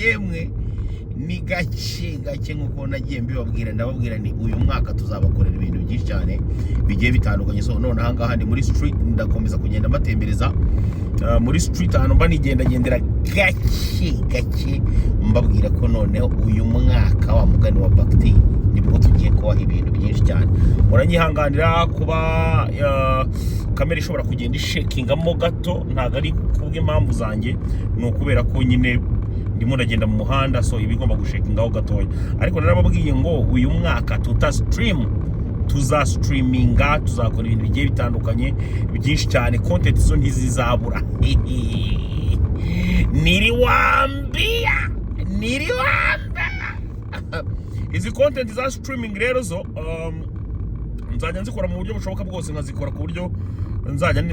yemwe ni gake nkuko nagiye ndababwira ni uyu mwaka tuzabakorera ibintu byinshi cyane bigiye bitandukanye. So none aha ngaha ndi muri street, ndakomeza kugenda mbatembereza muri street ahantu mba nigendagendera gake mbabwira ko noneho uyu mwaka wa mugani wa Bakti nibwo tugiye kubaha ibintu byinshi cyane. Muranyihanganira kuba kamera ishobora kugenda ishakingamo gato, ntago ari kubw'impamvu zanjye, ni ukubera ko nyine ndimo ndagenda mu muhanda, so ibigomba gushakingaho gatoya. Ariko narababwiye ngo uyu mwaka tuzastreaminga, tuzakora ibintu bigiye bitandukanye byinshi cyane, content zo ntizizabura. Niliwaambia izi content za streaming rero zo nzajya nzikora mu buryo bushoboka bwose, nkazikora ku buryo nzajya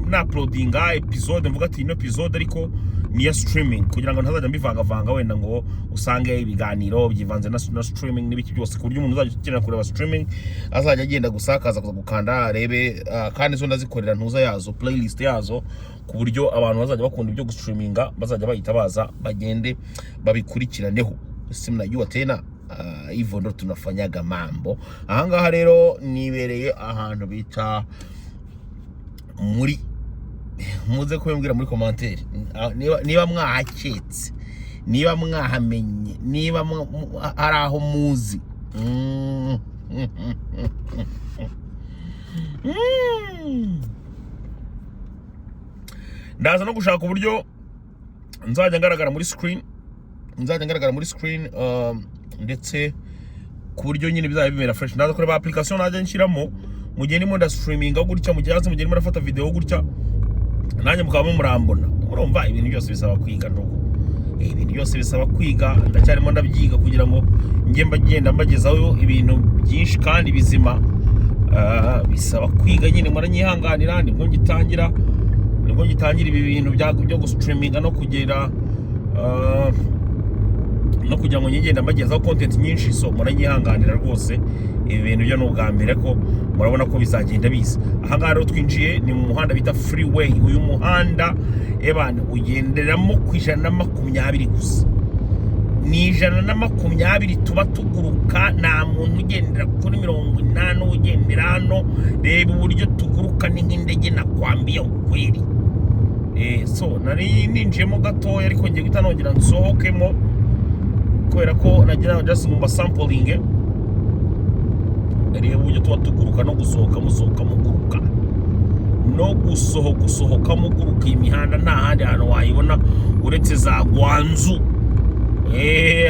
na uploadinga episode, mvuga ati ino episode ariko ni ya streaming, kugira ngo ntazajya mbivanga wenda ngo usange ibiganiro byivanze na streaming n'ibiki byose, ku buryo umuntu uzajya ukenera kureba streaming azajya agenda gusakaza gukanda arebe. Kandi zo ndazikorera ntuza yazo, playlist yazo, ku buryo abantu bazajya bakunda ibyo gustreaminga bazajya bahita baza bagende babikurikiraneho. Simnajua tena hivyo ndo tunafanyaga mambo. Aha ngaha rero nibereye ahantu bita muri, muze kubembwira muri commentaire niba mwahaketse, niba mwahamenye, niba ari aho muzi. Ndaza no gushaka uburyo nzajya ngaragara muri screen, ndetse ku buryo nyine bizaba bimera fresh. Ndaza kureba application najya nshyiramo mu gihe ndimo ndastreaminga gutya, mu gihe mu gihe ndimo ndafata video gutya, nanjye mukaba murambona. Urumva ibintu byose bisaba kwiga ndogo, ibintu byose bisaba kwiga, ndacyarimo ndabyiga kugira ngo njye mbagenda mbagezaho ibintu byinshi kandi bizima. Bisaba kwiga nyine, muranyihanganira, nibwo ngitangira ibi bintu byo gustreaminga no kugira ngo ngende mbagezaho content nyinshi. So muranyihanganira rwose, ibi bintu byo n'ubwa mbere ko murabona ko bizagenda biza. Aha ngaha rero twinjiye ni mu muhanda bita freeway. Uyu muhanda ebana ugenderamo ku 120 gusa, ni 120 tuba tuguruka, nta muntu ugendera kuri 80 ugendera hano. Reba uburyo tuguruka ni nk'indege nakwambiye ukweli. So nari ninjiyemo gatoya, ariko ngiye guhita nongera nsohokemo kubera ko nagira just mu sampling. Reba uburyo tuba tuguruka no gusohoka muguruka, no gusohoka muguruka. Imihanda nta handi hantu wayibona uretse za Gwanzu.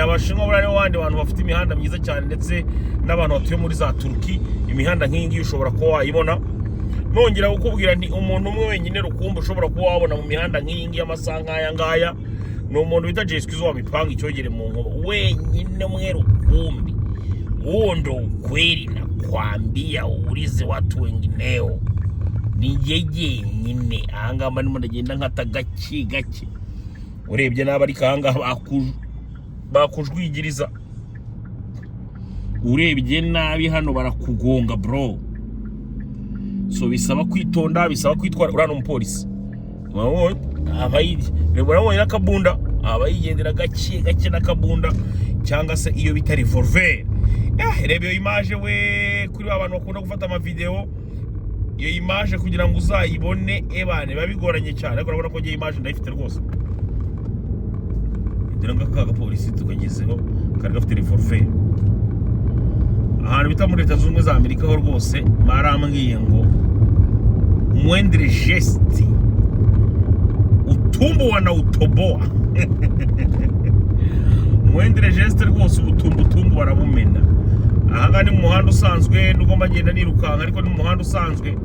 Abashinwa bari abandi bantu bafite imihanda myiza cyane, ndetse n'abantu batuye muri za Turki. Imihanda nk'ingi ushobora kuba wayibona. Nongera kukubwira ni umuntu umwe wenyine rukumbi ushobora kuba wabona mu mihanda nk'ingi y'amasaha nk'aya ngaya, ni umuntu bita Jeskizo wa mipanga icyogere mu nkoba, wenyine umwe rukumbi. Huo ndo ukweli nakwambia, ulize watu wengineo. Ni yeye nyine. Ahanga ndimo ndagenda nkata gake. Urebye n'abari kahanga bakujwigiriza, urebye nabi hano barakugonga bro. So bisaba kwitonda, bisaba kwitwara. Urano umupolisi urabona n'akabunda, abayigendera gake n'akabunda, cyangwa se iyo bita revolver. Reba iyo image we, kuri abantu bakunda gufata ama video, iyo image kugira ngo uzayibone ebane biba bigoranye cyane. Ariko urabona ko ngiye image ndayifite rwose. Dore ngaka polisi tukagezeho kari gafite revolver. Ahantu bita muri Leta Zunze Ubumwe za Amerika ho rwose marambwiye ngo mwendere gesti utumbo na utoboa. Mwendere gesti rwose utumbo barabumena. Aha ni mu muhanda usanzwe, nugomba ngenda nirukanka, ariko ni mu muhanda usanzwe.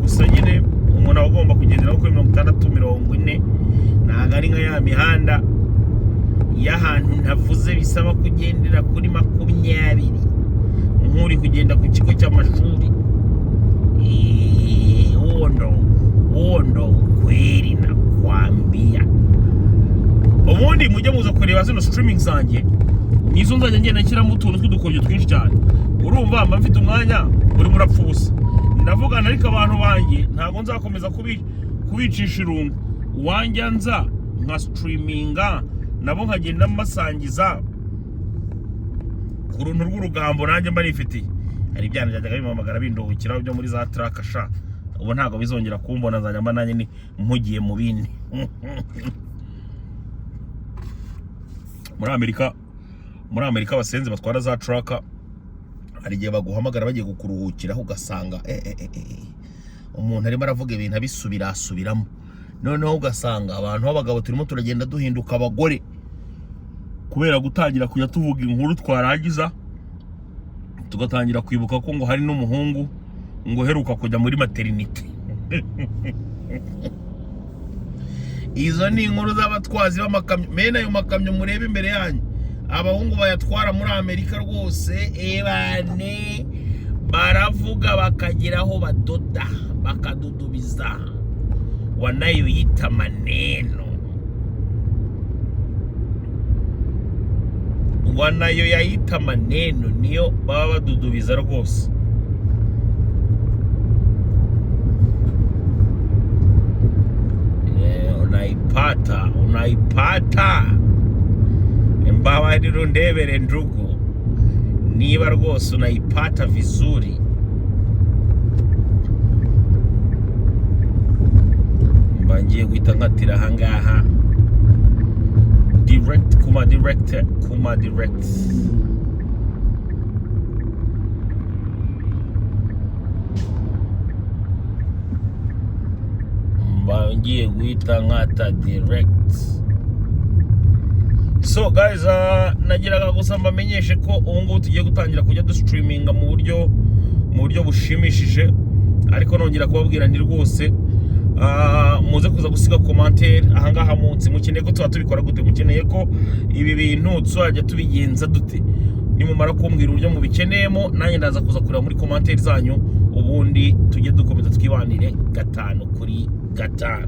Gusa nyine umuntu agomba kugendera kuri 60-40, ntago ari nka ya mihanda y'ahantu ntavuze bisaba kugendera kuri 20 nk'uri kugenda ku kigo cy'amashuri. Uondo kweli nakwambia. Ubundi mujye muza kureba zino streaming zanjye, nizo nzajya ngenda nshyiramo utuntu tw'udukoryo twinshi cyane. Urumva mba mfite umwanya uri murapfusa, ndavugana ariko abantu banjye ntago nzakomeza kubicisha irungu. wanjya nza nka streaminga nabo nkagenda masangiza ku runtu rw'urugambo nanjye mba nifitiye. Hari ibyana byajyaga bimpamagara bindohukiraho byo muri za track sha, ubu ntabwo bizongera kumbona, nzajya mba nanjye ni mpugiye mu bindi. muri Amerika abasenzi batwara za track hari igihe baguhamagara bagiye kukuruhukiraho ugasanga umuntu arimo aravuga ibintu abisubiramo, noneho ugasanga abantu b'abagabo turimo turagenda duhinduka abagore kubera gutangira kujya tuvuga inkuru twarangiza tugatangira kwibuka ko ngo hari n'umuhungu ngo heruka kujya muri maternity. Izo ni inkuru z'abatwazi b'amakamyo. Mena ayo makamyo murebe imbere yanyu, abahungu bayatwara muri Amerika rwose ebane baravuga bakageraho badoda bakadudubiza, wanayoyita maneno, wanayoyita maneno, niyo baba badudubiza rwose. Unaipata mbabariro ndebere ndugu, niba rwose unaipata vizuri. Mbangiye guhita nkatira ahangaha direct kuma direct. Mbangiye guhita nkata direct. So guys, nagiraga gusa mbamenyeshe ko ubu ngubu tugiye gutangira kujya streaminga mu buryo bushimishije, ariko nongera kubabwira nti rwose muze kuza gusiga commentaire ahangaha munsi, mukeneye ko tuba tubikora gute, mukeneye ko ibi bintu tuzajya tubigenza dute. Nimumara kumbwira uburyo mubikeneyemo, nanjye ndaza kuza kureba muri commentaire zanyu, ubundi tujye dukomeza twibanire 5 kuri 5.